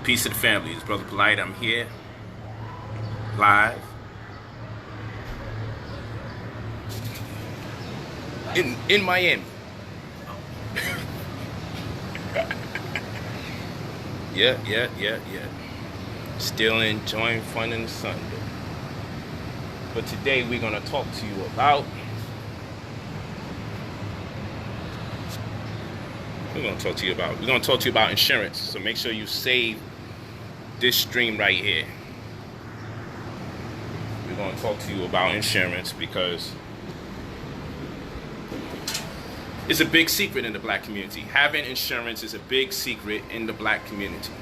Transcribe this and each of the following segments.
Peace to the family. It's Brother Polight. I'm here, live, in Miami. Yeah. Still enjoying fun in the sun, though. But today we're gonna talk to you about. We're gonna talk to you about insurance. So make sure you save this stream right here. We're gonna talk to you about insurance because it's a big secret in the black community. Having insurance is a big secret in the black community.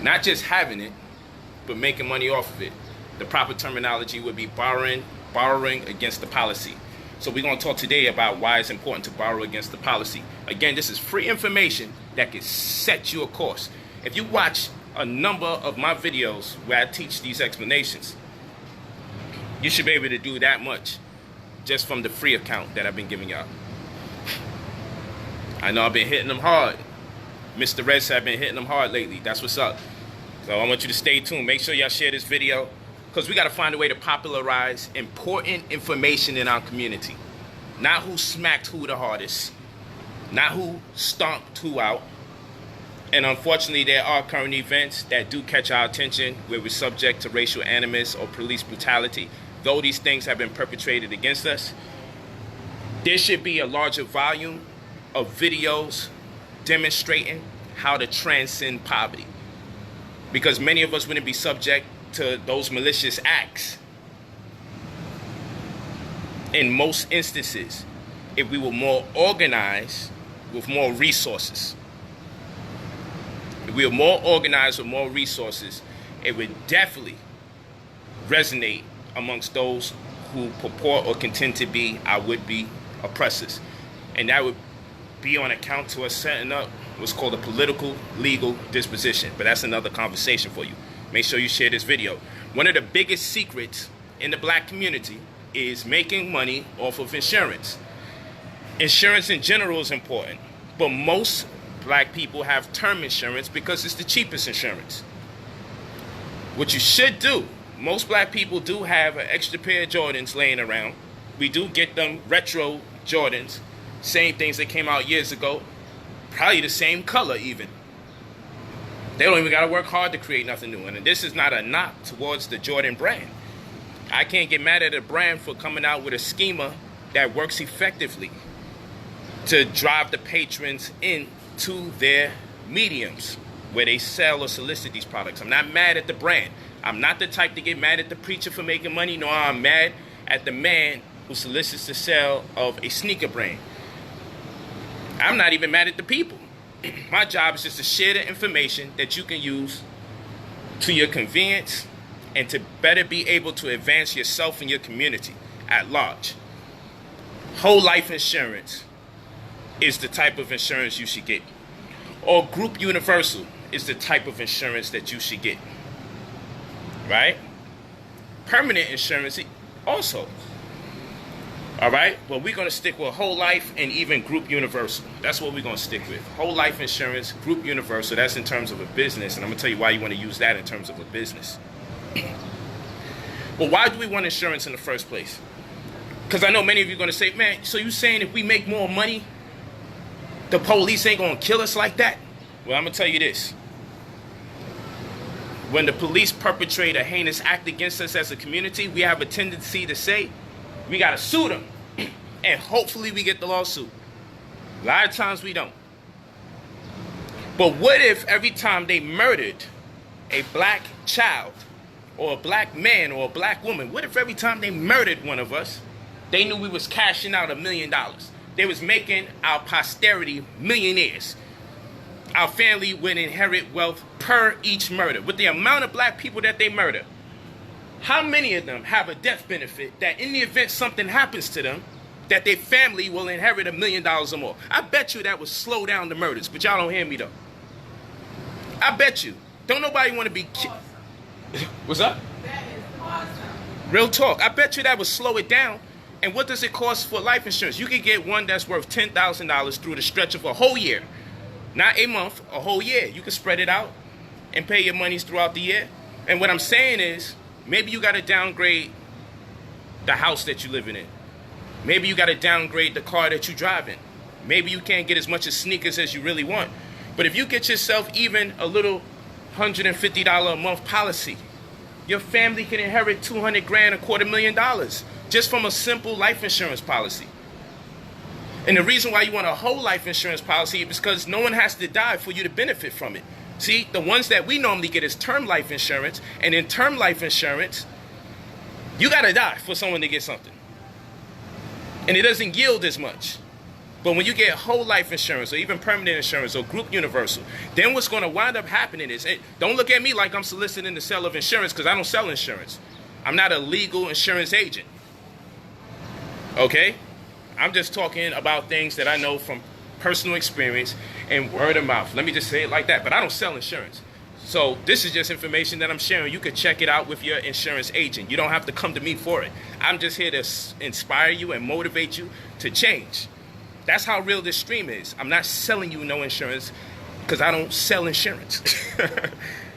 Not just having it, but making money off of it. The proper terminology would be borrowing against the policy. So we're going to talk today about why it's important to borrow against the policy. Again, this is free information that can set you a course. If you watch a number of my videos where I teach these explanations, you should be able to do that much just from the free account that I've been giving y'all. I know I've been hitting them hard. Mr. Red said I've been hitting them hard lately. That's what's up. So I want you to stay tuned. Make sure y'all share this video because we got to find a way to popularize important information in our community. Not who smacked who the hardest. Not who stomped who out. And unfortunately, there are current events that do catch our attention where we're subject to racial animus or police brutality. Though these things have been perpetrated against us, there should be a larger volume of videos demonstrating how to transcend poverty. Because many of us wouldn't be subject to those malicious acts in most instances if we were more organized with more resources. If we were more organized with more resources, it would definitely resonate amongst those who purport or contend to be our would-be oppressors. And that would be on account to us setting up what's called a political legal disposition. But that's another conversation for you. Make sure you share this video. One of the biggest secrets in the black community is making money off of insurance. Insurance in general is important, but most black people have term insurance because it's the cheapest insurance. What you should do, most black people do have an extra pair of Jordans laying around. We do get them retro Jordans, same things that came out years ago, probably the same color even. They don't even got to work hard to create nothing new. And this is not a knock towards the Jordan brand. I can't get mad at a brand for coming out with a schema that works effectively to drive the patrons into their mediums where they sell or solicit these products. I'm not mad at the brand. I'm not the type to get mad at the preacher for making money. No, I'm mad at the man who solicits the sale of a sneaker brand. I'm not even mad at the people. My job is just to share the information that you can use to your convenience and to better be able to advance yourself and your community at large. Whole life insurance is the type of insurance you should get. Or group universal is the type of insurance that you should get. Right? Permanent insurance also. All right, well, we're going to stick with whole life and even group universal. That's what we're going to stick with. Whole life insurance, group universal. That's in terms of a business. And I'm going to tell you why you want to use that in terms of a business. Well, why do we want insurance in the first place? Because I know many of you are going to say, man, so you saying if we make more money, the police ain't going to kill us like that? Well, I'm going to tell you this. When the police perpetrate a heinous act against us as a community, we have a tendency to say, we got to sue them, and hopefully we get the lawsuit. A lot of times we don't. But what if every time they murdered a black child, or a black man, or a black woman, what if every time they murdered one of us, they knew we was cashing out $1 million? They was making our posterity millionaires. Our family would inherit wealth per each murder. With the amount of black people that they murder, how many of them have a death benefit that in the event something happens to them, that their family will inherit $1 million or more? I bet you that would slow down the murders, but y'all don't hear me though. I bet you. Don't nobody want to be killed. What's up? That is awesome. Real talk. I bet you that would slow it down. And what does it cost for life insurance? You can get one that's worth $10,000 through the stretch of a whole year. Not a month, a whole year. You can spread it out. and pay your monies throughout the year. And what I'm saying is, maybe you got to downgrade the house that you're living in. Maybe you got to downgrade the car that you're driving. Maybe you can't get as much as sneakers as you really want. But if you get yourself even a little $150 a month policy, your family can inherit 200 grand, $250,000, just from a simple life insurance policy. And the reason why you want a whole life insurance policy is because no one has to die for you to benefit from it. See, the ones that we normally get is term life insurance. And in term life insurance, you got to die for someone to get something. And it doesn't yield as much. But when you get whole life insurance or even permanent insurance or group universal, then what's going to wind up happening is, don't look at me like I'm soliciting the sale of insurance, because I don't sell insurance. I'm not a legal insurance agent. Okay? I'm just talking about things that I know from personal experience and word of mouth. Let me just say it like that. But I don't sell insurance. So this is just information that I'm sharing. You could check it out with your insurance agent. You don't have to come to me for it. I'm just here to inspire you and motivate you to change. That's how real this stream is. I'm not selling you no insurance because I don't sell insurance.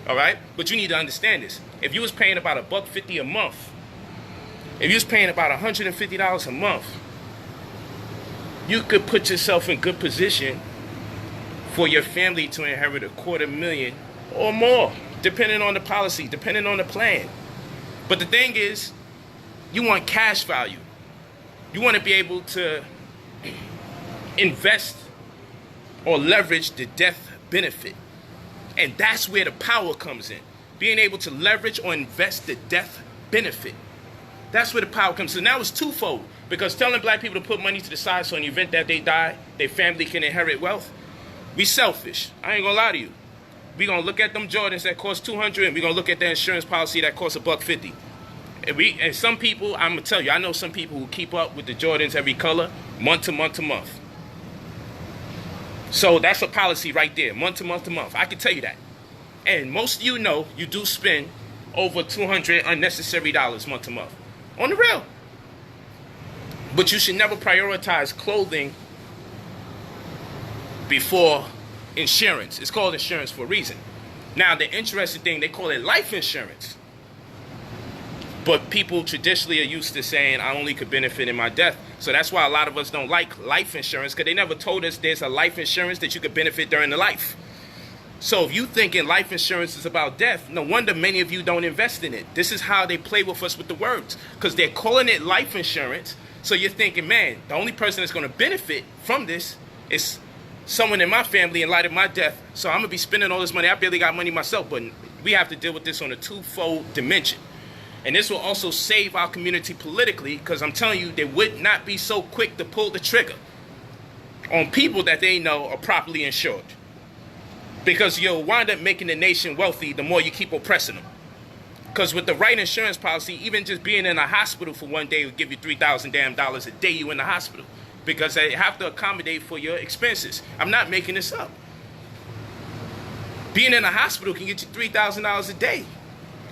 All right? But you need to understand this. If you was paying about $150 a month, if you was paying about $150 a month, you could put yourself in good position for your family to inherit $250,000 or more, depending on the policy, depending on the plan. But the thing is, you want cash value. You want to be able to invest or leverage the death benefit. And that's where the power comes in. Being able to leverage or invest the death benefit. That's where the power comes in. Now it's twofold. Because telling black people to put money to the side so in the event that they die, their family can inherit wealth, we selfish. I ain't gonna lie to you. We gonna look at them Jordans that cost $200, and we gonna look at the insurance policy that costs $150. And some people, I'm gonna tell you, I know some people who keep up with the Jordans every color, month to month to month. So that's a policy right there, month to month to month. I can tell you that. And most of you know you do spend over $200 unnecessary dollars month to month. On the real. But you should never prioritize clothing before insurance. It's called insurance for a reason. Now, the interesting thing, they call it life insurance. But people traditionally are used to saying, I only could benefit in my death. So that's why a lot of us don't like life insurance, because they never told us there's a life insurance that you could benefit during the life. So if you thinking life insurance is about death, no wonder many of you don't invest in it. This is how they play with us with the words, because they're calling it life insurance. So you're thinking, man, the only person that's going to benefit from this is someone in my family in light of my death. So I'm going to be spending all this money. I barely got money myself, but we have to deal with this on a twofold dimension. And this will also save our community politically, because I'm telling you, they would not be so quick to pull the trigger on people that they know are properly insured. Because you'll wind up making the nation wealthy the more you keep oppressing them. Because with the right insurance policy, even just being in a hospital for one day will give you $3,000 a day you in the hospital. Because they have to accommodate for your expenses. I'm not making this up. Being in a hospital can get you $3,000 a day.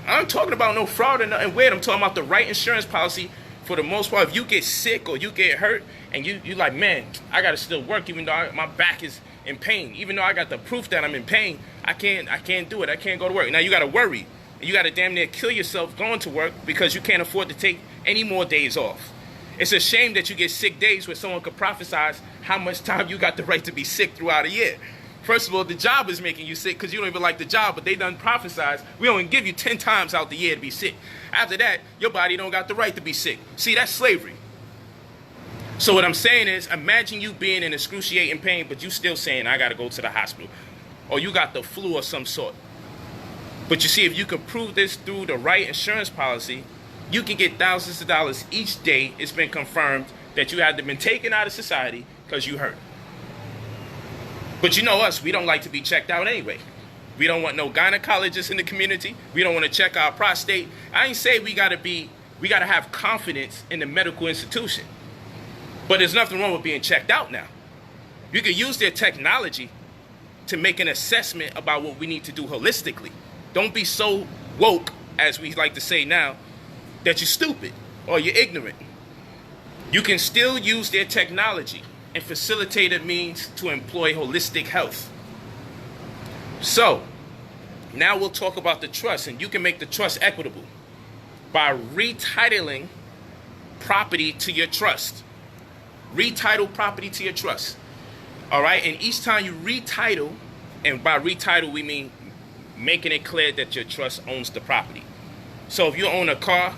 I'm talking about no fraud or nothing weird. I'm talking about the right insurance policy. For the most part, if you get sick or you get hurt and you like, man, I got to still work even though my back is in pain. Even though I got the proof that I'm in pain, I can't do it. I can't go to work. Now you got to worry. You got to damn near kill yourself going to work because you can't afford to take any more days off. It's a shame that you get sick days where someone could prophesize how much time you got the right to be sick throughout a year. First of all, the job is making you sick because you don't even like the job, but they done prophesize. We only give you 10 times out the year to be sick. After that, your body don't got the right to be sick. See, that's slavery. So what I'm saying is, imagine you being in excruciating pain, but you still saying, I got to go to the hospital. Or you got the flu or some sort. But you see, if you can prove this through the right insurance policy, you can get thousands of dollars each day. It's been confirmed that you have been taken out of society because you hurt. But you know us, we don't like to be checked out anyway. We don't want no gynecologists in the community. We don't want to check our prostate. I ain't say we gotta have confidence in the medical institution. But there's nothing wrong with being checked out now. You can use their technology to make an assessment about what we need to do holistically. Don't be so woke, as we like to say now, that you're stupid or you're ignorant. You can still use their technology and facilitate a means to employ holistic health. So, Now we'll talk about the trust, and you can make the trust equitable by retitling property to your trust. Retitle property to your trust. All right, and each time you retitle, and by retitle we mean making it clear that your trust owns the property. So if you own a car,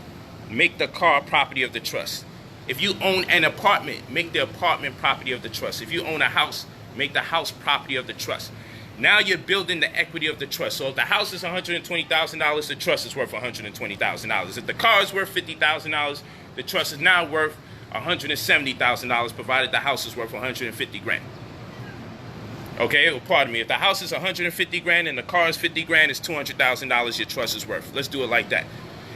make the car property of the trust. If you own an apartment, make the apartment property of the trust. If you own a house, make the house property of the trust. Now you're building the equity of the trust. So if the house is $120,000, the trust is worth $120,000. If the car is worth $50,000, the trust is now worth $170,000, provided the house is worth $150,000. Okay, well, pardon me. If the house is $150,000 and the car is $50,000, it's $200,000 your trust is worth. Let's do it like that.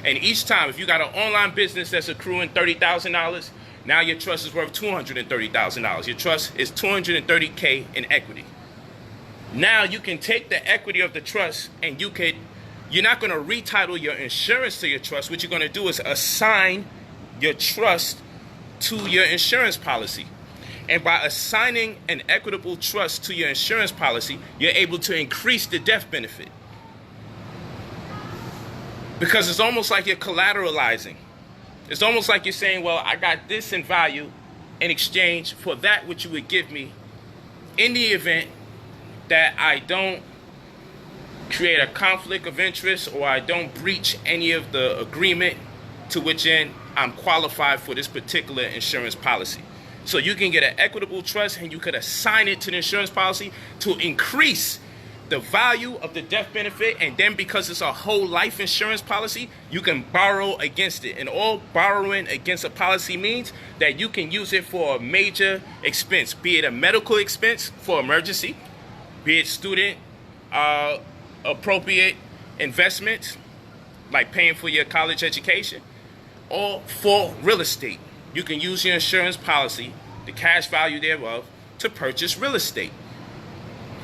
And each time, if you got an online business that's accruing $30,000, now your trust is worth $230,000. Your trust is $230K in equity. Now you can take the equity of the trust and you're not going to retitle your insurance to your trust. What you're going to do is assign your trust to your insurance policy. And by assigning an equitable trust to your insurance policy, you're able to increase the death benefit. Because it's almost like you're collateralizing. It's almost like you're saying, well, I got this in value in exchange for that which you would give me in the event that I don't create a conflict of interest or I don't breach any of the agreement to which end I'm qualified for this particular insurance policy. So you can get an equitable trust and you could assign it to the insurance policy to increase the value of the death benefit, and then because it's a whole life insurance policy, you can borrow against it. And all borrowing against a policy means that you can use it for a major expense, be it a medical expense for emergency, be it student appropriate investments like paying for your college education, or for real estate. You can use your insurance policy, the cash value thereof, to purchase real estate.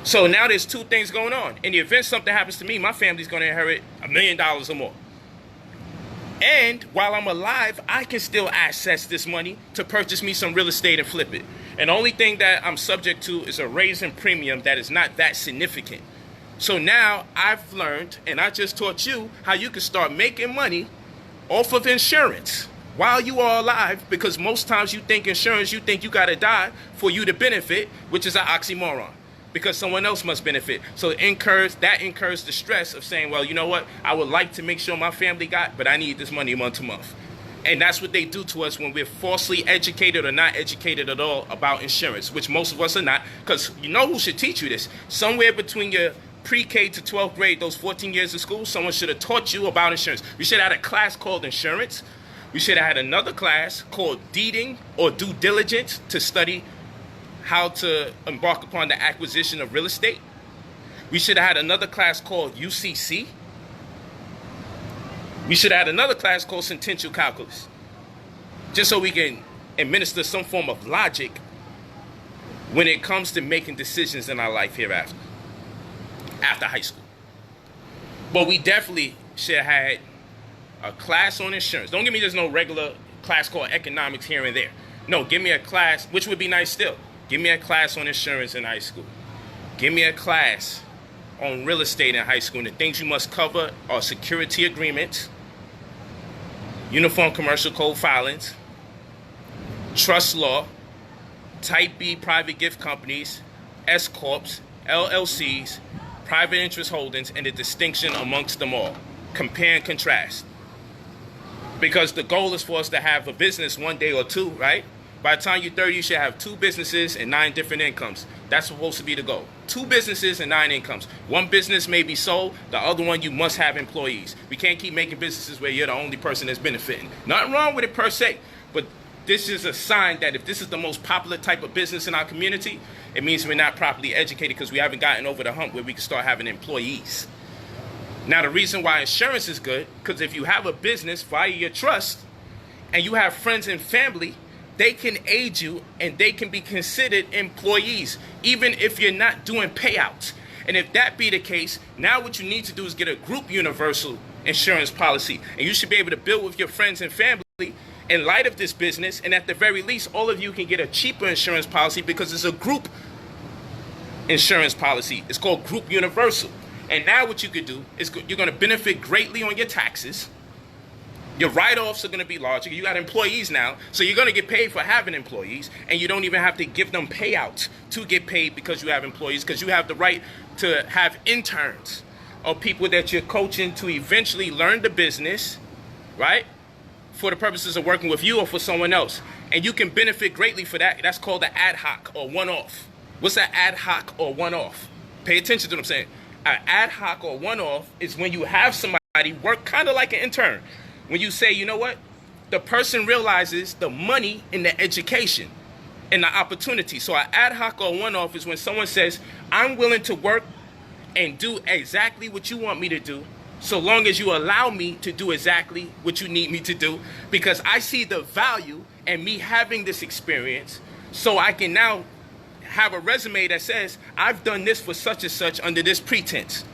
So now there's two things going on. In the event something happens to me, my family's going to inherit $1 million or more. And while I'm alive, I can still access this money to purchase me some real estate and flip it. And the only thing that I'm subject to is a raise in premium that is not that significant. So now I've learned, and I just taught you, how you can start making money off of insurance while you are alive, because most times you think insurance, you think you got to die for you to benefit, which is an oxymoron. Because someone else must benefit. So that incurs the stress of saying, well, you know what? I would like to make sure my family got, but I need this money month to month. And that's what they do to us when we're falsely educated or not educated at all about insurance, which most of us are not. Because you know who should teach you this? Somewhere between your pre-K to 12th grade, those 14 years of school, someone should have taught you about insurance. We should have had a class called insurance. We should have had another class called deeding or due diligence to study how to embark upon the acquisition of real estate. We should have had another class called UCC. We should have had another class called sentential calculus, just so we can administer some form of logic when it comes to making decisions in our life hereafter, after high school. But we definitely should have had a class on insurance. Don't give me just no regular class called economics here and there. No, give me a class, which would be nice still. Give me a class on insurance in high school. Give me a class on real estate in high school. And the things you must cover are security agreements, uniform commercial code filings, trust law, type B private gift companies, S corps, LLCs, private interest holdings, and the distinction amongst them all. Compare and contrast. Because the goal is for us to have a business one day or two, right? By the time you're 30, you should have 2 businesses and 9 different incomes. That's supposed to be the goal. 2 businesses and 9 incomes. One business may be sold. The other one, you must have employees. We can't keep making businesses where you're the only person that's benefiting. Nothing wrong with it per se, but this is a sign that if this is the most popular type of business in our community, it means we're not properly educated because we haven't gotten over the hump where we can start having employees. Now, the reason why insurance is good, because if you have a business via your trust and you have friends and family, they can aid you and they can be considered employees, even if you're not doing payouts. And if that be the case, now what you need to do is get a group universal insurance policy. And you should be able to build with your friends and family in light of this business. And at the very least, all of you can get a cheaper insurance policy because it's a group insurance policy. It's called group universal. And now what you could do is you're going to benefit greatly on your taxes. Your write-offs are going to be larger. You got employees now, so you're going to get paid for having employees, and you don't even have to give them payouts to get paid because you have employees, because you have the right to have interns or people that you're coaching to eventually learn the business, right, for the purposes of working with you or for someone else. And you can benefit greatly for that. That's called the ad hoc or one-off. What's an ad hoc or one-off? Pay attention to what I'm saying. An ad hoc or one-off is when you have somebody work kind of like an intern. When you say, you know what, the person realizes the money in the education and the opportunity. So an ad hoc or one-off is when someone says, I'm willing to work and do exactly what you want me to do, so long as you allow me to do exactly what you need me to do, because I see the value in me having this experience, so I can now have a resume that says, I've done this for such and such under this pretense.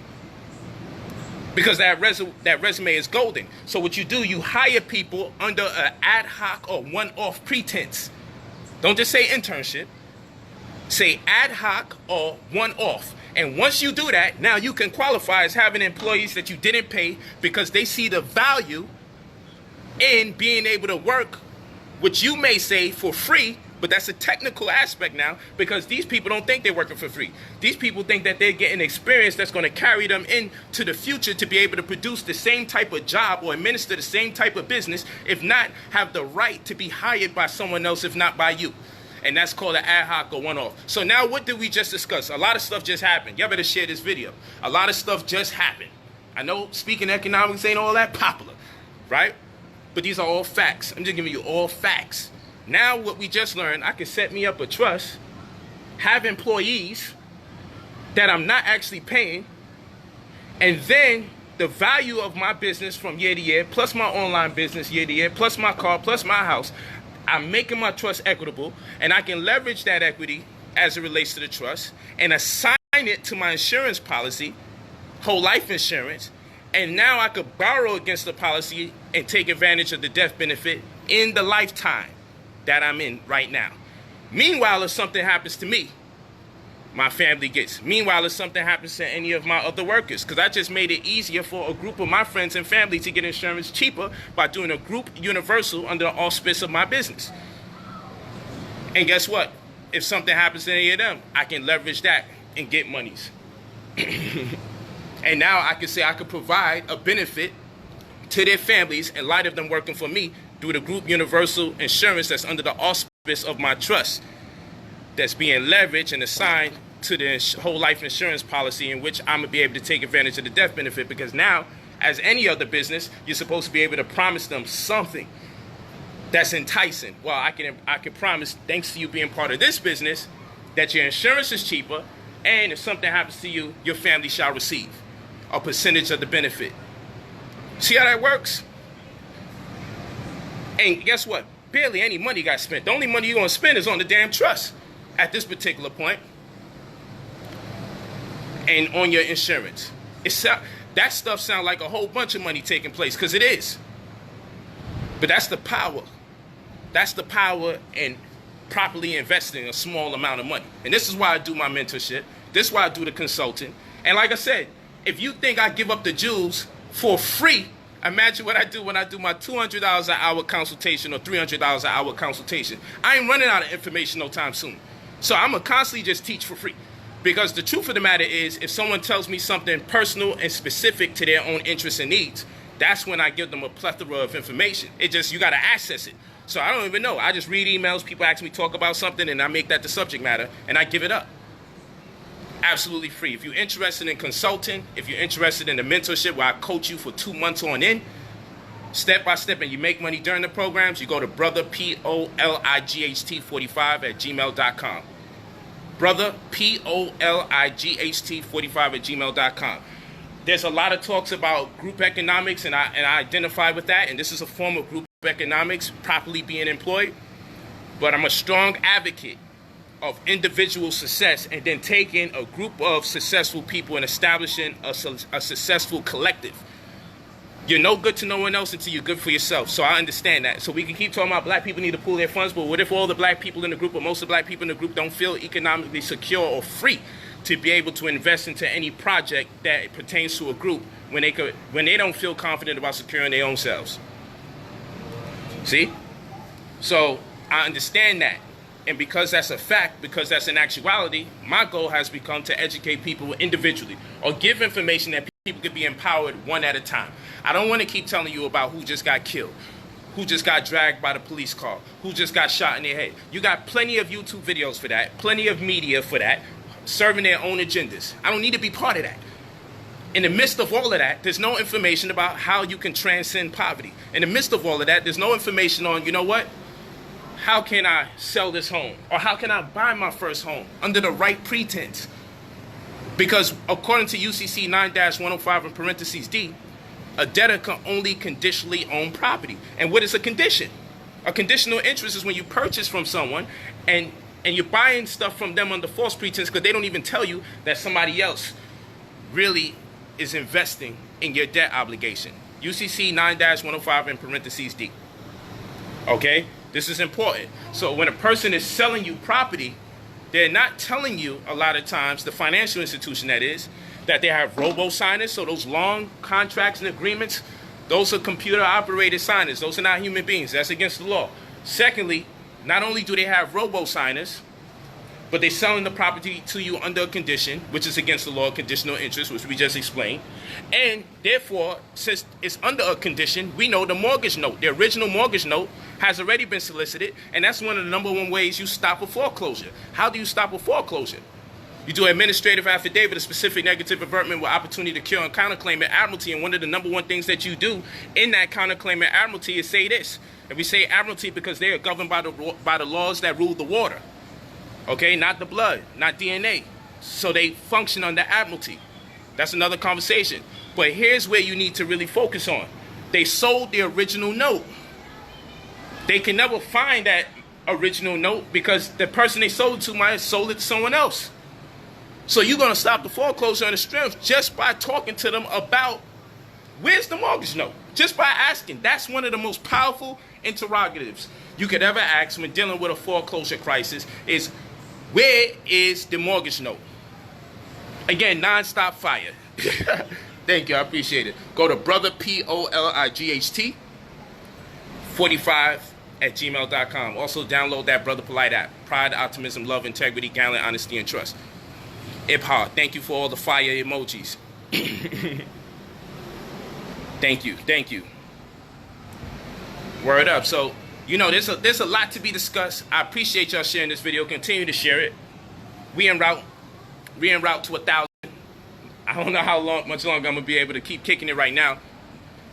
Because that resume is golden. So what you do, you hire people under an ad hoc or one-off pretense. Don't just say internship. Say ad hoc or one-off. And once you do that, now you can qualify as having employees that you didn't pay because they see the value in being able to work, which you may say for free, but that's a technical aspect now, because these people don't think they're working for free. These people think that they're getting experience that's going to carry them into the future to be able to produce the same type of job or administer the same type of business, if not have the right to be hired by someone else, if not by you. And that's called an ad hoc or one-off. So now what did we just discuss? A lot of stuff just happened. Y'all better share this video. A lot of stuff just happened. I know speaking economics ain't all that popular, right? But these are all facts. I'm just giving you all facts. Now what we just learned, I can set me up a trust, have employees that I'm not actually paying, and then the value of my business from year to year, plus my online business year to year, plus my car, plus my house, I'm making my trust equitable, and I can leverage that equity as it relates to the trust and assign it to my insurance policy, whole life insurance, and now I could borrow against the policy and take advantage of the death benefit in the lifetime that I'm in right now. Meanwhile, if something happens to me, my family gets. Meanwhile, if something happens to any of my other workers, because I just made it easier for a group of my friends and family to get insurance cheaper by doing a group universal under the auspice of my business. And guess what? If something happens to any of them, I can leverage that and get monies. And now I can say I could provide a benefit to their families in light of them working for me through the group universal insurance that's under the auspice of my trust, that's being leveraged and assigned to the whole life insurance policy, in which I'm going to be able to take advantage of the death benefit. Because now, as any other business, you're supposed to be able to promise them something that's enticing. Well, I can promise, thanks to you being part of this business, that your insurance is cheaper, and if something happens to you, your family shall receive a percentage of the benefit. See how that works? And guess what? Barely any money got spent. The only money you're going to spend is on the damn trust at this particular point, and on your insurance. That stuff sounds like a whole bunch of money taking place, because it is. But that's the power. That's the power in properly investing a small amount of money. And this is why I do my mentorship. This is why I do the consulting. And like I said, if you think I give up the jewels for free, imagine what I do when I do my $200 an hour consultation or $300 an hour consultation. I ain't running out of information no time soon. So I'm going to constantly just teach for free. Because the truth of the matter is, if someone tells me something personal and specific to their own interests and needs, that's when I give them a plethora of information. It just, you got to access it. So I don't even know. I just read emails, people ask me to talk about something, and I make that the subject matter, and I give it up. Absolutely free. If you're interested in consulting, if you're interested in the mentorship where I coach you for 2 months on end, step by step, and you make money during the programs, you go to brother, POLIGHT45 @gmail.com. Brother, POLIGHT45 @gmail.com. There's a lot of talks about group economics, and I identify with that, and this is a form of group economics properly being employed. But I'm a strong advocate of individual success, and then taking a group of successful people and establishing a successful collective. You're no good to no one else until you're good for yourself. So I understand that. So we can keep talking about black people need to pool their funds, but what if all the black people in the group, or most of the black people in the group, don't feel economically secure or free to be able to invest into any project that pertains to a group when they don't feel confident about securing their own selves. See? So I understand that. And because that's a fact, because that's an actuality, my goal has become to educate people individually or give information that people could be empowered one at a time. I don't want to keep telling you about who just got killed, who just got dragged by the police car, who just got shot in their head. You got plenty of YouTube videos for that, plenty of media for that, serving their own agendas. I don't need to be part of that. In the midst of all of that, there's no information about how you can transcend poverty. In the midst of all of that, there's no information on, you know what? How can I sell this home? Or how can I buy my first home under the right pretense? Because according to UCC 9-105 in parentheses D, a debtor can only conditionally own property. And what is a condition? A conditional interest is when you purchase from someone and you're buying stuff from them under false pretense because they don't even tell you that somebody else really is investing in your debt obligation. UCC 9-105 in parentheses D. Okay? This is important. So when a person is selling you property, they're not telling you a lot of times, the financial institution that is, that they have robo-signers. So those long contracts and agreements, those are computer-operated signers. Those are not human beings. That's against the law. Secondly, not only do they have robo-signers, but they're selling the property to you under a condition, which is against the law of conditional interest, which we just explained. And therefore, since it's under a condition, we know the mortgage note, the original mortgage note, has already been solicited, and that's one of the number one ways you stop a foreclosure. How do you stop a foreclosure? You do an administrative affidavit, a specific negative avertment with opportunity to cure and counterclaim at admiralty, and one of the number one things that you do in that counterclaim at admiralty is say this. And we say admiralty because they are governed by the laws that rule the water. Okay, not the blood, not DNA. So they function under admiralty. That's another conversation. But here's where you need to really focus on. They sold the original note. They can never find that original note because the person they sold it to might have sold it to someone else. So you're going to stop the foreclosure on the strength just by talking to them about where's the mortgage note? Just by asking. That's one of the most powerful interrogatives you could ever ask when dealing with a foreclosure crisis is, where is the mortgage note? Again, non-stop fire. Thank you. I appreciate it. Go to brother, Polight, 45 at gmail.com. Also download that Brother Polight app. Pride, optimism, love, integrity, gallant, honesty, and trust. Ibha, thank you for all the fire emojis. Thank you. Thank you. Word up. So, you know, there's a lot to be discussed. I appreciate y'all sharing this video. Continue to share it. We en route to 1,000. I don't know how much longer I'm going to be able to keep kicking it right now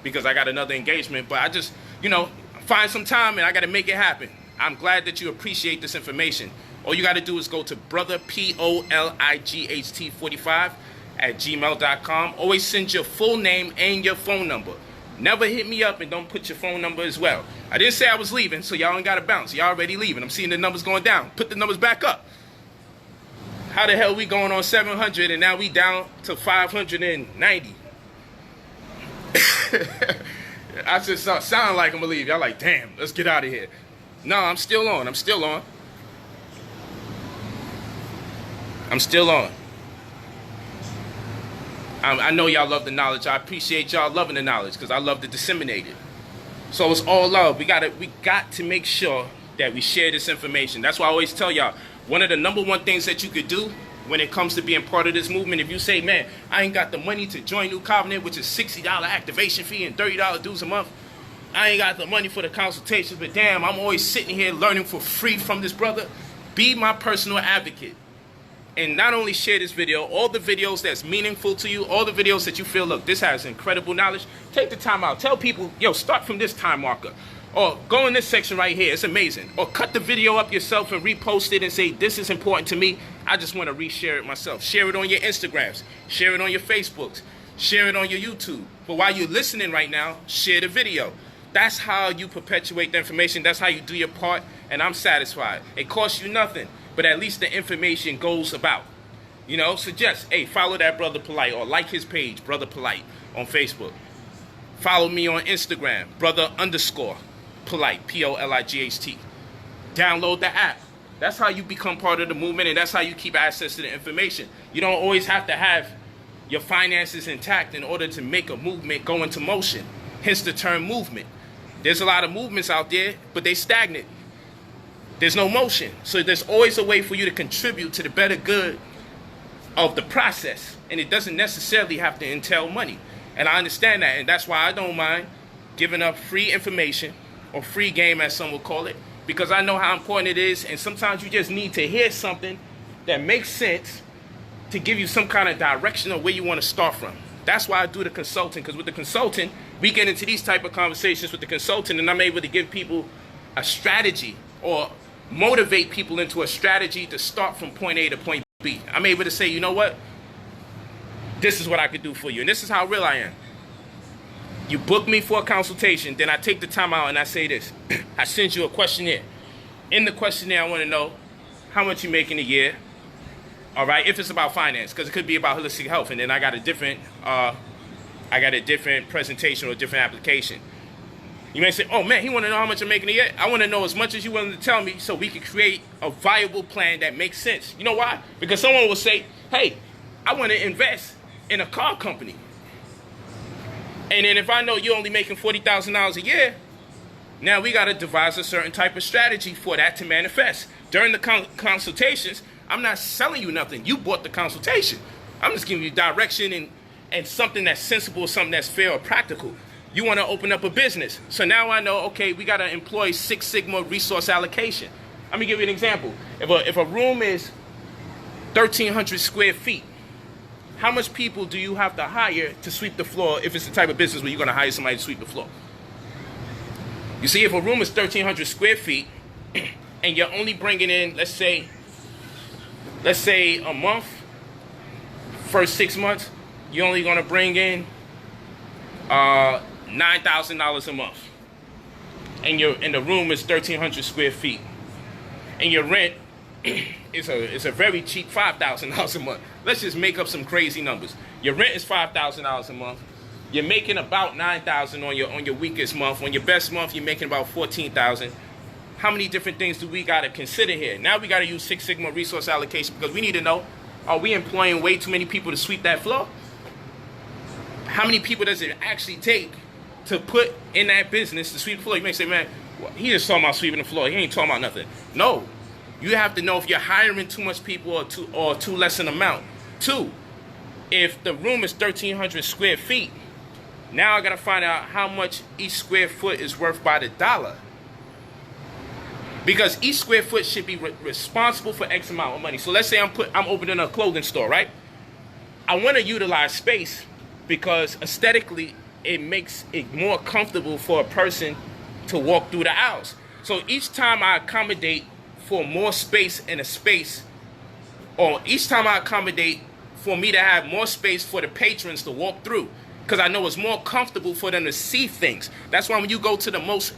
because I got another engagement. But I just, you know, find some time and I got to make it happen. I'm glad that you appreciate this information. All you got to do is go to brother, Polight, 45 at gmail.com. Always send your full name and your phone number. Never hit me up and don't put your phone number as well. I didn't say I was leaving, so y'all ain't got to bounce. Y'all already leaving. I'm seeing the numbers going down. Put the numbers back up. How the hell we going on 700 and now we down to 590? I just sound like I'm gonna leave. Y'all like, damn, let's get out of here. No, I'm still on. I'm still on. I'm still on. I know y'all love the knowledge. I appreciate y'all loving the knowledge because I love to disseminate it. So it's all love. We got to make sure that we share this information. That's why I always tell y'all, one of the number one things that you could do when it comes to being part of this movement, if you say, man, I ain't got the money to join New Covenant, which is $60 activation fee and $30 dues a month. I ain't got the money for the consultations, but damn, I'm always sitting here learning for free from this brother. Be my personal advocate. And not only share this video, all the videos that's meaningful to you, all the videos that you feel, look, this has incredible knowledge. Take the time out. Tell people, yo, start from this time marker. Or go in this section right here. It's amazing. Or cut the video up yourself and repost it and say, this is important to me. I just want to reshare it myself. Share it on your Instagrams. Share it on your Facebooks. Share it on your YouTube. But while you're listening right now, share the video. That's how you perpetuate the information. That's how you do your part. And I'm satisfied. It costs you nothing. But at least the information goes about. You know, suggest, hey, follow that Brother Polight or like his page, Brother Polight, on Facebook. Follow me on Instagram, Brother_Polight, Polight. Download the app. That's how you become part of the movement, and that's how you keep access to the information. You don't always have to have your finances intact in order to make a movement go into motion. Hence the term movement. There's a lot of movements out there, but they stagnant. There's no motion. So there's always a way for you to contribute to the better good of the process. And it doesn't necessarily have to entail money. And I understand that. And that's why I don't mind giving up free information, or free game as some would call it, because I know how important it is. And sometimes you just need to hear something that makes sense to give you some kind of direction of where you want to start from. That's why I do the consulting, because with the consulting, we get into these type of conversations with the consultant, and I'm able to give people a strategy, or motivate people into a strategy to start from point A to point B. I'm able to say, you know what? This is what I could do for you. And this is how real I am. You book me for a consultation, then I take the time out and I say this. I send you a questionnaire. In the questionnaire, I want to know how much you make in a year. All right, if it's about finance, because it could be about holistic health, and then I got a different presentation or a different application. You may say, oh man, he want to know how much I'm making a year. I want to know as much as you're willing to tell me, so we can create a viable plan that makes sense. You know why? Because someone will say, hey, I want to invest in a car company. And then if I know you're only making $40,000 a year, now we got to devise a certain type of strategy for that to manifest. During the consultations, I'm not selling you nothing. You bought the consultation. I'm just giving you direction and something that's sensible, something that's fair or practical. You want to open up a business. So now I know, okay, we got to employ Six Sigma resource allocation. Let me give you an example. If a room is 1,300 square feet, how much people do you have to hire to sweep the floor if it's the type of business where you're going to hire somebody to sweep the floor? You see, if a room is 1,300 square feet and you're only bringing in, let's say a month, first 6 months, you're only going to bring in $9,000 a month. And the room is 1,300 square feet. And your rent is a very cheap $5,000 a month. Let's just make up some crazy numbers. Your rent is $5,000 a month. You're making about $9,000 on your weakest month. On your best month, you're making about $14,000. How many different things do we got to consider here? Now we got to use Six Sigma resource allocation, because we need to know, are we employing way too many people to sweep that floor? How many people does it actually take to put in that business to sweep the floor? You may say, man, well, he just talking about sweeping the floor. He ain't talking about nothing. No. You have to know if you're hiring too much people or too less an amount. Two, if the room is 1,300 square feet, now I got to find out how much each square foot is worth by the dollar. Because each square foot should be responsible for X amount of money. So let's say I'm opening a clothing store, right? I want to utilize space because aesthetically it makes it more comfortable for a person to walk through the aisles. So each time I accommodate for more space in a space, or each time I accommodate for me to have more space for the patrons to walk through, because I know it's more comfortable for them to see things. That's why when you go to the most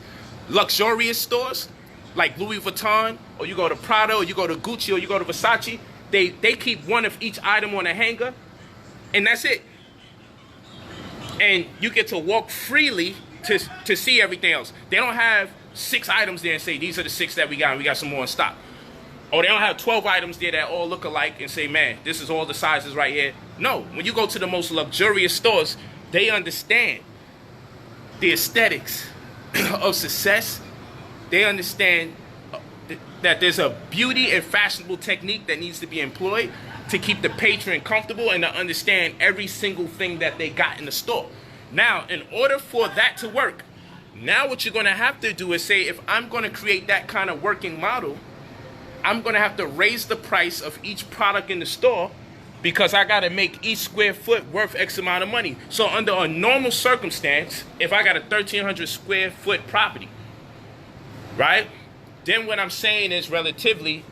luxurious stores, like Louis Vuitton, or you go to Prada, or you go to Gucci, or you go to Versace, they keep one of each item on a hanger, and that's it. And you get to walk freely to see everything else. They don't have 6 items there and say, these are the 6 that we got, and we got some more in stock. Or they don't have 12 items there that all look alike and say, man, this is all the sizes right here. No, when you go to the most luxurious stores, they understand the aesthetics of success. They understand that there's a beauty and fashionable technique that needs to be employed to keep the patron comfortable and to understand every single thing that they got in the store. Now, in order for that to work, now what you're going to have to do is say, if I'm going to create that kind of working model, I'm going to have to raise the price of each product in the store, because I got to make each square foot worth X amount of money. So under a normal circumstance, if I got a 1,300 square foot property, right, then what I'm saying is relatively,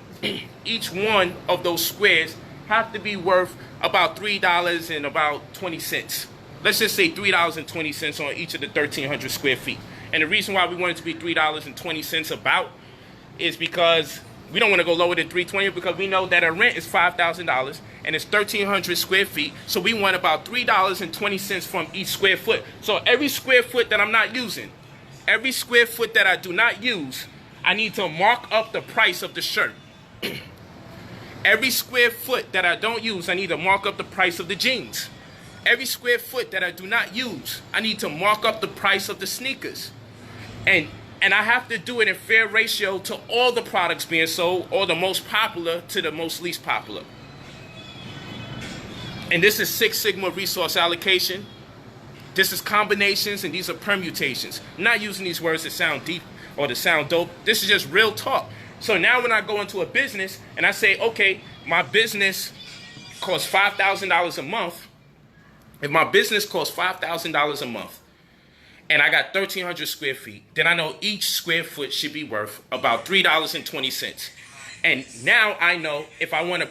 each one of those squares have to be worth about $3 and about 20 cents. Let's just say $3.20 on each of the 1,300 square feet. And the reason why we want it to be $3.20 about is because we don't want to go lower than $3.20, because we know that our rent is $5,000 and it's 1,300 square feet. So we want about $3.20 from each square foot. So every square foot that I'm not using, every square foot that I do not use, I need to mark up the price of the shirt. Every square foot that I don't use, I need to mark up the price of the jeans. Every square foot that I do not use, I need to mark up the price of the sneakers. And I have to do it in fair ratio to all the products being sold, or the most popular to the most least popular. And this is Six Sigma resource allocation. This is combinations, and these are permutations. I'm not using these words that sound deep or to sound dope. This is just real talk. So now when I go into a business and I say, okay, my business costs $5,000 a month. If my business costs $5,000 a month and I got 1,300 square feet, then I know each square foot should be worth about $3.20. And now I know if I want to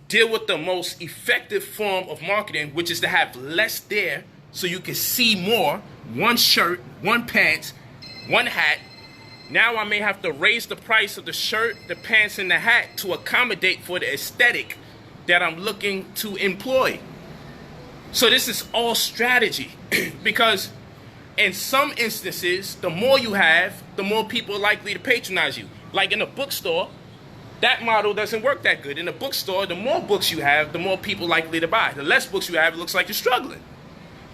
deal with the most effective form of marketing, which is to have less there so you can see more, one shirt, one pants, one hat. Now I may have to raise the price of the shirt, the pants, and the hat to accommodate for the aesthetic that I'm looking to employ. So this is all strategy because in some instances, the more you have, the more people are likely to patronize you. Like in a bookstore, that model doesn't work that good. In a bookstore, the more books you have, the more people likely to buy. The less books you have, it looks like you're struggling.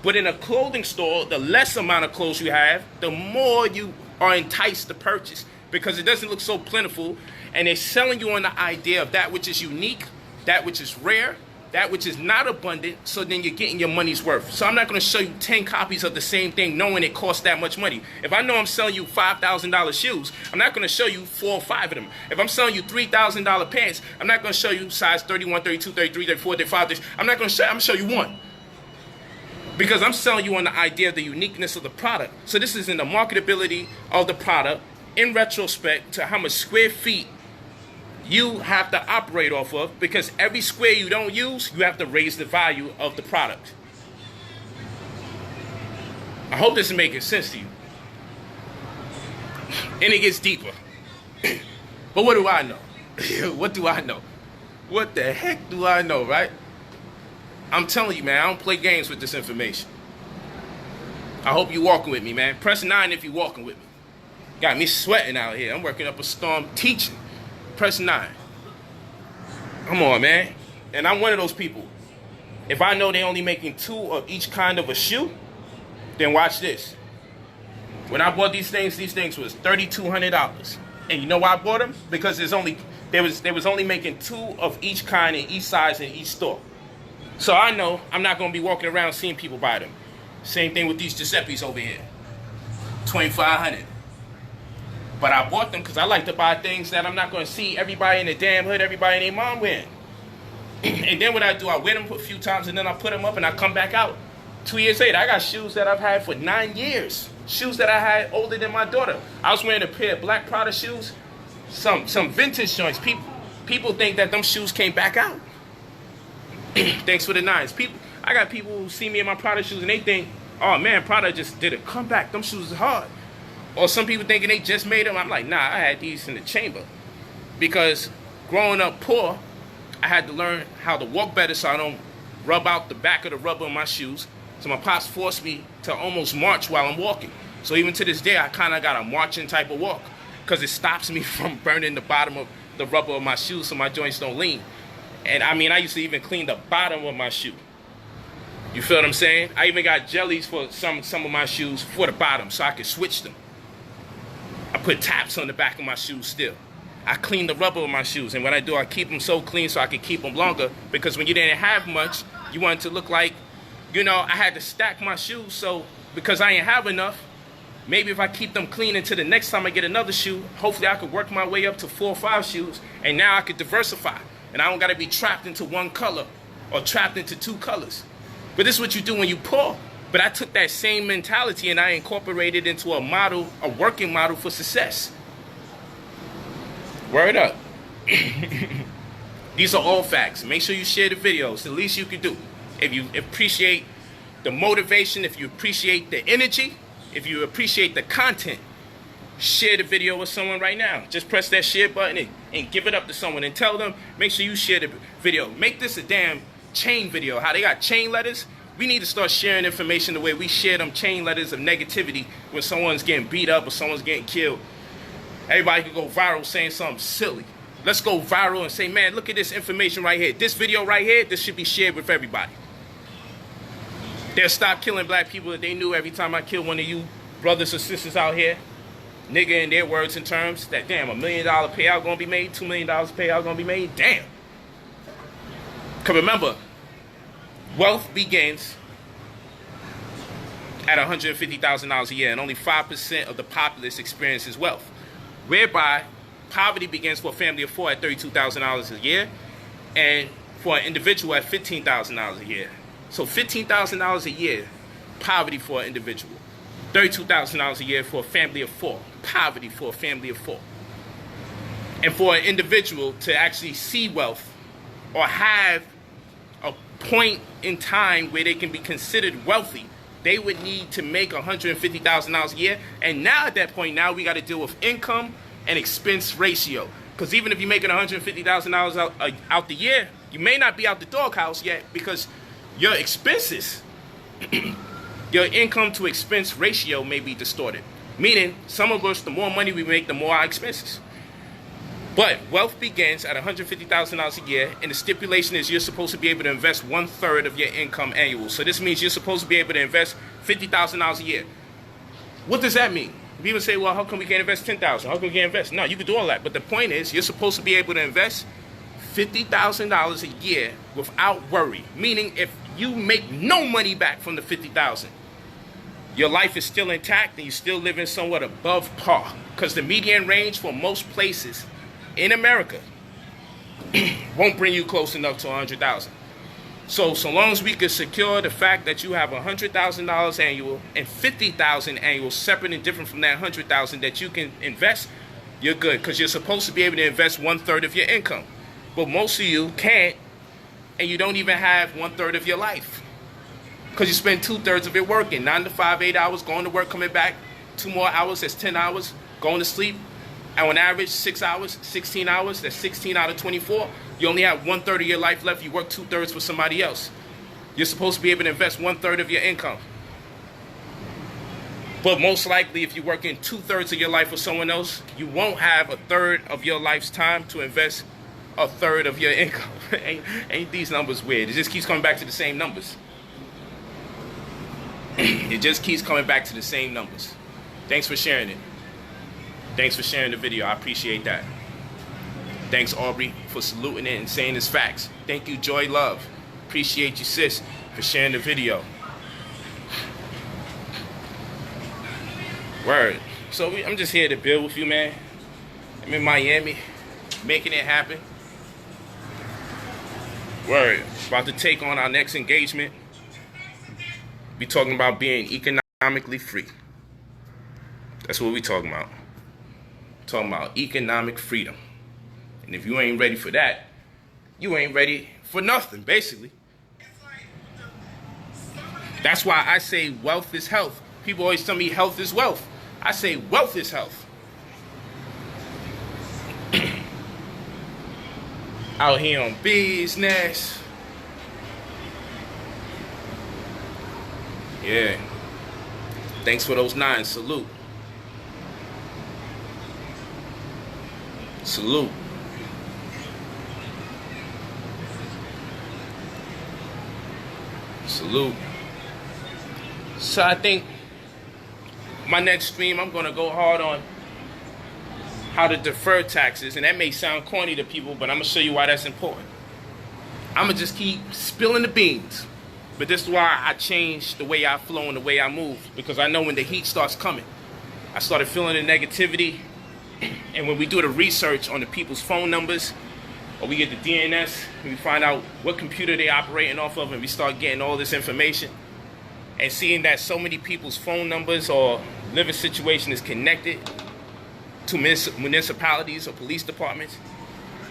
But in a clothing store, the less amount of clothes you have, the more you are enticed to purchase because it doesn't look so plentiful, and they're selling you on the idea of that which is unique, that which is rare, that which is not abundant, so then you're getting your money's worth. So I'm not going to show you 10 copies of the same thing knowing it costs that much money. If I know I'm selling you $5,000 shoes, I'm not going to show you 4 or 5 of them. If I'm selling you $3,000 pants, I'm not going to show you size 31, 32, 33, 34, 35. I'm not going to show you, I'm going to show you one. Because I'm selling you on the idea of the uniqueness of the product. So this is in the marketability of the product in retrospect to how much square feet you have to operate off of, because every square you don't use, you have to raise the value of the product. I hope this is making sense to you. And it gets deeper. But what do I know? What do I know? What the heck do I know, right? I'm telling you, man, I don't play games with this information. I hope you're walking with me, man. Press 9 if you're walking with me. Got me sweating out here. I'm working up a storm teaching. Press 9. Come on, man. And I'm one of those people. If I know they're only making 2 of each kind of a shoe, then watch this. When I bought these things was $3,200. And you know why I bought them? Because they was only making 2 of each kind in each size in each store. So I know I'm not going to be walking around seeing people buy them. Same thing with these Giuseppes over here. $2,500. But I bought them because I like to buy things that I'm not going to see everybody in the damn hood, everybody and their mom wearing. And then what I do, I wear them a few times and then I put them up and I come back out. 2 years later, I got shoes that I've had for 9 years. Shoes that I had older than my daughter. I was wearing a pair of black Prada shoes. Some vintage joints. People think that them shoes came back out. Thanks for the 9s. I got people who see me in my Prada shoes and they think, oh man, Prada just did a comeback. Them shoes is hard. Or some people thinking they just made them. I'm like, nah, I had these in the chamber. Because growing up poor, I had to learn how to walk better so I don't rub out the back of the rubber of my shoes. So my pops forced me to almost march while I'm walking. So even to this day, I kind of got a marching type of walk because it stops me from burning the bottom of the rubber of my shoes so my joints don't lean. And I mean, I used to even clean the bottom of my shoe. You feel what I'm saying? I even got jellies for some of my shoes for the bottom so I could switch them. I put taps on the back of my shoes still. I clean the rubber of my shoes. And what I do, I keep them so clean so I can keep them longer. Because when you didn't have much, you wanted to look like, you know, I had to stack my shoes. So because I didn't have enough, maybe if I keep them clean until the next time I get another shoe, hopefully I could work my way up to 4 or 5 shoes. And now I could diversify. And I don't got to be trapped into one color or trapped into 2 colors. But this is what you do when you poor. But I took that same mentality and I incorporated it into a model, a working model for success. Word up. These are all facts. Make sure you share the videos. The least you can do. If you appreciate the motivation, if you appreciate the energy, if you appreciate the content, share the video with someone right now. Just press that share button and give it up to someone and tell them, make sure you share the video. Make this a damn chain video. How they got chain letters? We need to start sharing information the way we share them chain letters of negativity when someone's getting beat up or someone's getting killed. Everybody can go viral saying something silly. Let's go viral and say, man, look at this information right here. This video right here, this should be shared with everybody. They'll stop killing black people that they knew every time I kill one of you brothers or sisters out here. Nigga, in their words and terms, that damn, $1 million payout gonna be made, $2 million payout gonna be made, damn. Cause remember, wealth begins at $150,000 a year, and only 5% of the populace experiences wealth, whereby poverty begins for a family of 4 at $32,000 a year, and for an individual at $15,000 a year. So $15,000 a year, poverty for an individual. $32,000 a year for a family of 4, poverty for a family of 4. And for an individual to actually see wealth or have a point in time where they can be considered wealthy, they would need to make $150,000 a year. And now at that point, now we got to deal with income and expense ratio. Because even if you're making $150,000 out the year, you may not be out the doghouse yet because your expenses, your income to expense ratio may be distorted. Meaning, some of us, the more money we make, the more our expenses. But wealth begins at $150,000 a year, and the stipulation is you're supposed to be able to invest 1/3 of your income annual. So this means you're supposed to be able to invest $50,000 a year. What does that mean? People say, well, how come we can't invest $10,000? How come we can't invest? No, you can do all that. But the point is, you're supposed to be able to invest $50,000 a year without worry. Meaning, if you make no money back from the $50,000, your life is still intact and you're still living somewhat above par. Because the median range for most places in America won't bring you close enough to $100,000. So long as we can secure the fact that you have $100,000 annual and $50,000 annual, separate and different from that $100,000 that you can invest, you're good. Because you're supposed to be able to invest 1/3 of your income. But most of you can't, and you don't even have 1/3 of your life. Because you spend 2/3 of it working, 9 to 5, 8 hours, going to work, coming back, 2 more hours, that's 10 hours, going to sleep. And on average, 6 hours, 16 hours, that's 16 out of 24. You only have 1/3 of your life left. You work 2/3 for somebody else. You're supposed to be able to invest 1/3 of your income. But most likely, if you're working 2/3 of your life for someone else, you won't have 1/3 of your life's time to invest 1/3 of your income. Ain't these numbers weird? It just keeps coming back to the same numbers. It just keeps coming back to the same numbers. Thanks for sharing it. Thanks for sharing the video. I appreciate that. Thanks, Aubrey, for saluting it and saying it's facts. Thank you, Joy Love. Appreciate you, sis, for sharing the video. Word. So I'm just here to build with you, man. I'm in Miami, making it happen. Word. About to take on our next engagement. Be talking about being economically free. That's what we talking about. Talking about economic freedom. And if you ain't ready for that, you ain't ready for nothing, basically. That's why I say wealth is health. People always tell me health is wealth. I say wealth is health. Out here on business. Yeah. Thanks for those 9. Salute. Salute. Salute. So I think my next stream, I'm going to go hard on how to defer taxes. And that may sound corny to people, but I'm going to show you why that's important. I'm going to just keep spilling the beans. But this is why I changed the way I flow and the way I move. Because I know when the heat starts coming, I started feeling the negativity. And when we do the research on the people's phone numbers, or we get the DNS, and we find out what computer they operating off of, and we start getting all this information, and seeing that so many people's phone numbers or living situation is connected to municipalities or police departments,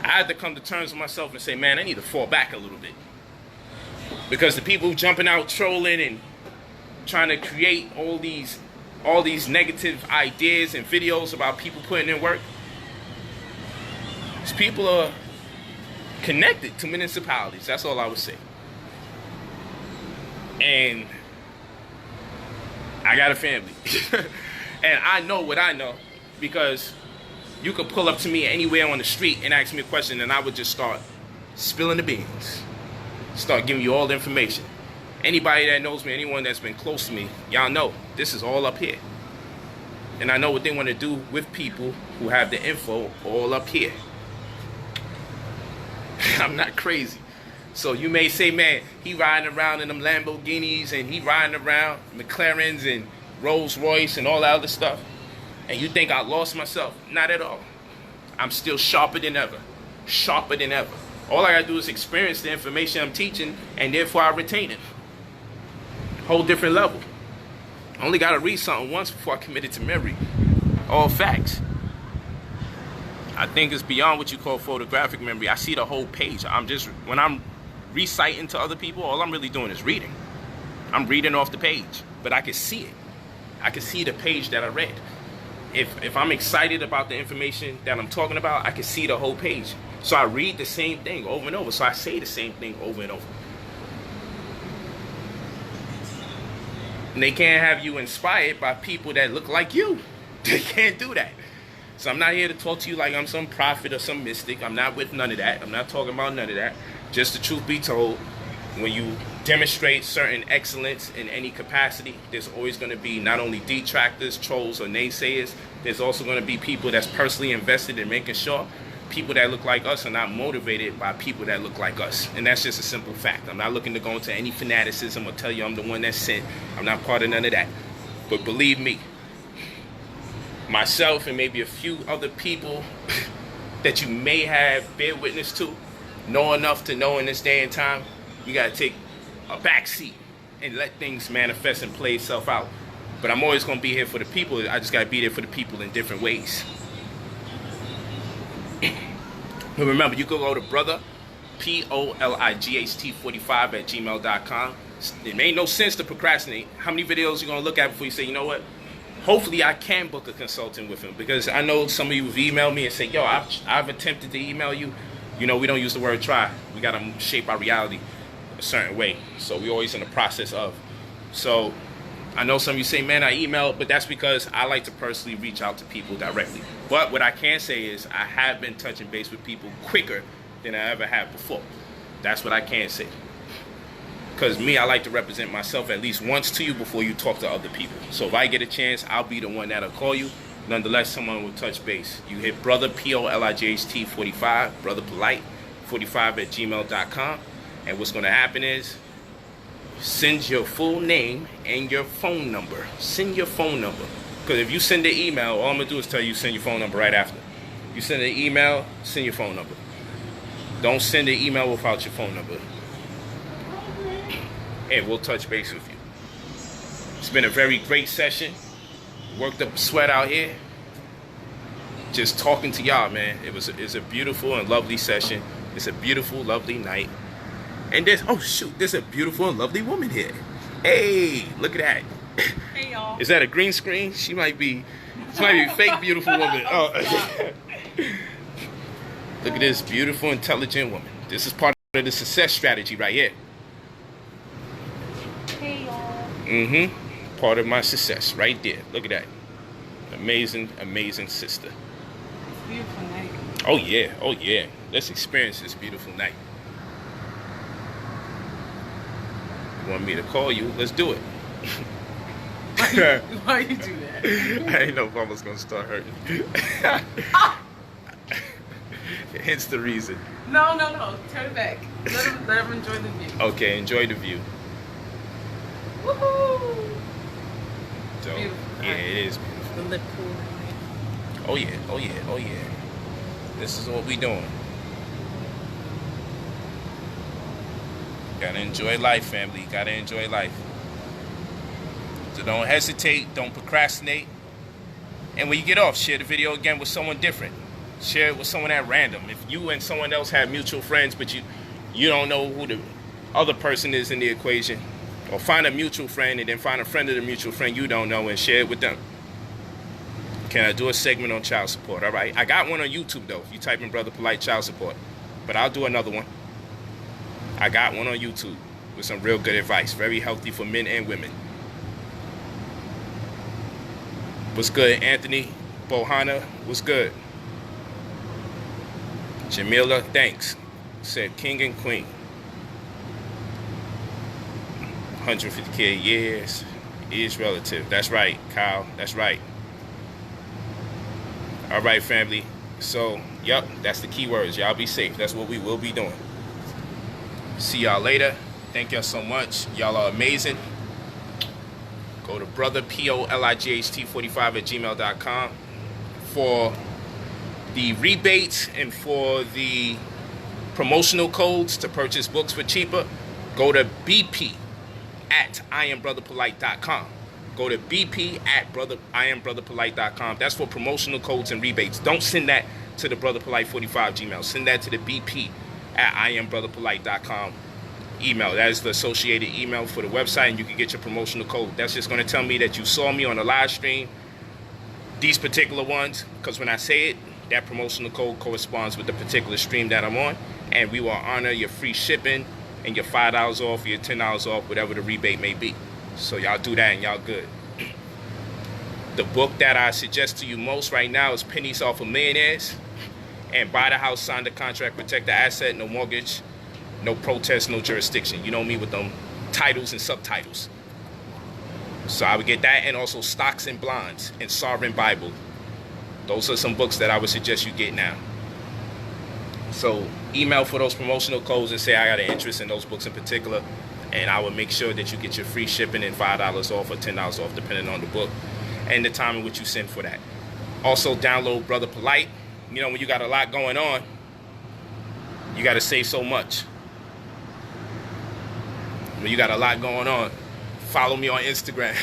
I had to come to terms with myself and say, man, I need to fall back a little bit. Because the people jumping out trolling and trying to create all these negative ideas and videos about people putting in work, these people are connected to municipalities. That's all I would say. And I got a family. And I know what I know because, You could pull up to me anywhere on the street and ask me a question, and I would just start spilling the beans. Start giving you all the information. Anybody that knows me, anyone that's been close to me, y'all know this is all up here. And I know what they want to do with people who have the info all up here. I'm not crazy. So you may say, man, he riding around in them Lamborghinis and he riding around McLarens and Rolls Royce and all that other stuff. And you think I lost myself? Not at all. I'm still sharper than ever. Sharper than ever. All I gotta do is experience the information I'm teaching, and therefore I retain it. Whole different level. I only gotta read something once before I commit it to memory. All facts. I think it's beyond what you call photographic memory. I see the whole page. When I'm reciting to other people, all I'm really doing is reading. I'm reading off the page, but I can see it. I can see the page that I read. If I'm excited about the information that I'm talking about, I can see the whole page. So I read the same thing over and over. So I say the same thing over and over. And they can't have you inspired by people that look like you. They can't do that. So I'm not here to talk to you like I'm some prophet or some mystic. I'm not with none of that. I'm not talking about none of that. Just the truth be told, when you demonstrate certain excellence in any capacity, there's always going to be not only detractors, trolls, or naysayers. There's also going to be people that's personally invested in making sure people that look like us are not motivated by people that look like us. And that's just a simple fact. I'm not looking to go into any fanaticism or tell you I'm the one that's sent. I'm not part of none of that. But believe me, myself and maybe a few other people that you may have bear witness to know enough to know in this day and time, you got to take a back seat and let things manifest and play itself out. But I'm always going to be here for the people. I just got to be there for the people in different ways. But remember, you can go to brother, POLIGHT45 @gmail.com. It made no sense to procrastinate. How many videos you going to look at before you say, you know what? Hopefully I can book a consultant with him, because I know some of you have emailed me and say, yo, I've attempted to email you. You know, we don't use the word try. We got to shape our reality a certain way. So we're always in the process of. So I know some of you say, man, I emailed, but that's because I like to personally reach out to people directly. But what I can say is I have been touching base with people quicker than I ever have before. That's what I can say. Because me, I like to represent myself at least once to you before you talk to other people. So if I get a chance, I'll be the one that'll call you. Nonetheless, someone will touch base. You hit brother, POLIGHT45, brother Polight 45 @gmail.com. And what's going to happen is send your full name and your phone number. Send your phone number. Because if you send an email, all I'm going to do is tell you send your phone number right after. You send an email, send your phone number. Don't send an email without your phone number. And we'll touch base with you. It's been a very great session. Worked up a sweat out here. Just talking to y'all, man. It's a beautiful and lovely session. It's a beautiful, lovely night. And there's a beautiful and lovely woman here. Hey, look at that. Hey, y'all. Is that a green screen? She might be a fake beautiful woman. Oh. Look at this beautiful, intelligent woman. This is part of the success strategy right here. Hey, y'all. Part of my success right there. Look at that. Amazing, amazing sister. It's a beautiful night. Oh yeah, oh yeah. Let's experience this beautiful night. You want me to call you? Let's do it. Why you do that? I didn't know if I was gonna start hurting. Hence the reason. No. Turn it back. Let him enjoy the view. Okay, enjoy the view. Woohoo! So, Beautiful. yeah, it is beautiful. The lip pool. Oh yeah, oh yeah, oh yeah. This is what we doing. Gotta enjoy life, family. Gotta enjoy life. So don't hesitate, don't procrastinate. And when you get off, share the video again with someone different. Share it with someone at random. If you and someone else have mutual friends, but you don't know who the other person is in the equation, or find a mutual friend and then find a friend of the mutual friend you don't know and share it with them. Can I do a segment on child support? All right. I got one on YouTube, though, if you type in Brother Polight Child Support. But I'll do another one. I got one on YouTube with some real good advice. Very healthy for men and women. What's good, Anthony? Bohana, what's good? Jamila, thanks. Said king and queen. 150K years is relative. That's right, Kyle. That's right. All right, family. So, yep, that's the keywords. Y'all be safe. That's what we will be doing. See y'all later. Thank y'all so much. Y'all are amazing. Go to brother polight45@gmail.com for the rebates and for the promotional codes to purchase books for cheaper. Go to bp@iambrotherpolite.com. Go to bp@iambrotherpolite.com. That's for promotional codes and rebates. Don't send that to the Brother Polight 45 Gmail. Send that to the bp@iambrotherpolite.com email. That is the associated email for the website, and you can get your promotional code. That's just going to tell me that you saw me on the live stream, these particular ones, because when I say it, that promotional code corresponds with the particular stream that I'm on, and we will honor your free shipping and your $5 off or your $10 off, whatever the rebate may be. So y'all do that and y'all good. The book that I suggest to you most right now is Pennies Off of Millionaires and Buy the House, Sign the Contract, Protect the Asset, No Mortgage, No Protest, No Jurisdiction. You know me with them titles and subtitles. So I would get that, and also Stocks and Bonds and Sovereign Bible. Those are some books that I would suggest you get now. So email for those promotional codes and say I got an interest in those books in particular, and I will make sure that you get your free shipping and $5 off or $10 off depending on the book and the time in which you send for that. Also download Brother Polight. You know, when you got a lot going on, you got to save so much. When you got a lot going on, follow me on Instagram.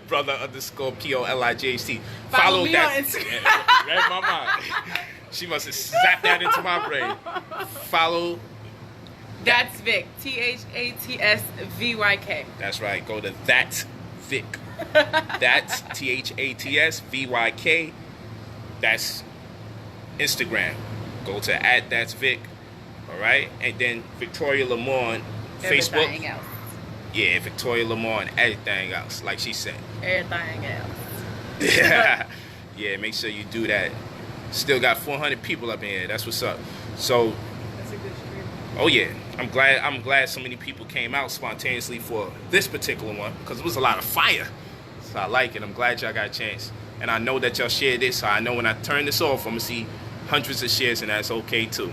Brother_POLIGHT. Follow me on Instagram. Read my mind. She must have zapped that into my brain. Follow. That's Vic. THATSVYK. That's right. Go to That's Vic. That's THATSVYK. That's Instagram. Go to @That'sVic. All right. And then Victoria Lamont Facebook. Everything else. Yeah, Victoria Lamont, everything else, like she said. Everything else. Yeah, make sure you do that. Still got 400 people up in here. That's what's up. So, That's a good stream. oh yeah, I'm glad so many people came out spontaneously for this particular one, because it was a lot of fire. So I like it. I'm glad y'all got a chance. And I know that y'all shared this, so I know when I turn this off, I'm gonna see hundreds of shares, and that's okay too.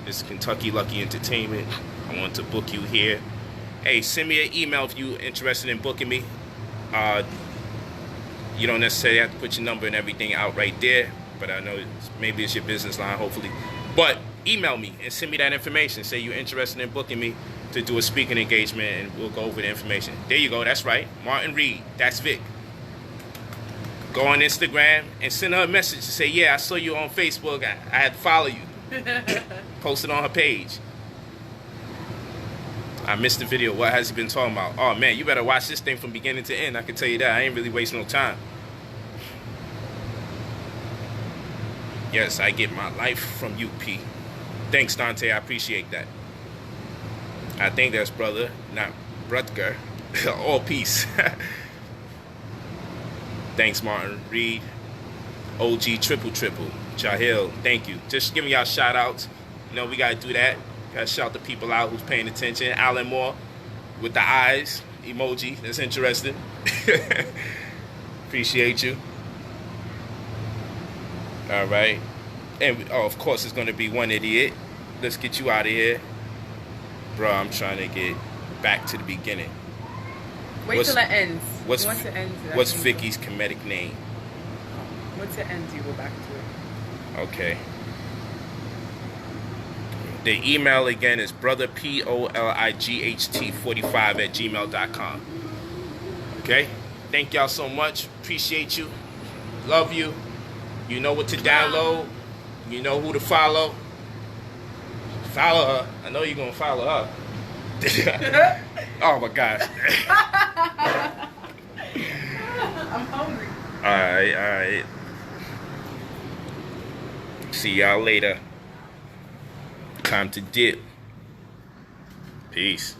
It's Kentucky Lucky Entertainment. I want to book you here. Hey, send me an email if you're interested in booking me. You don't necessarily have to put your number and everything out right there, but I know maybe it's your business line, hopefully. But email me and send me that information. Say you're interested in booking me to do a speaking engagement, and we'll go over the information. There you go. That's right. Martin Reed. That's Vic. Go on Instagram and send her a message to say, yeah, I saw you on Facebook. I had to follow you. Post it on her page. I missed the video. What has he been talking about? Oh, man, you better watch this thing from beginning to end. I can tell you that. I ain't really wasting no time. Yes, I get my life from you, P. Thanks, Dante. I appreciate that. I think that's brother, not Brutger. All peace. Thanks, Martin Reed. OG triple. Jahil, thank you. Just giving y'all shout outs. You know, we got to do that. Got to shout the people out who's paying attention. Alan Moore with the eyes emoji. That's interesting. Appreciate you. All right. And, oh, of course, it's going to be one idiot. Let's get you out of here. Bro, I'm trying to get back to the beginning. Wait till it ends. What's What's Vicky's comedic name? Once it ends, you go back to it. Okay. The email again is brotherpolight45@gmail.com. Okay? Thank y'all so much. Appreciate you. Love you. You know what to download. You know who to follow. Follow her. I know you're going to follow her. Oh my gosh. I'm hungry. Alright. See y'all later. Time to dip. Peace.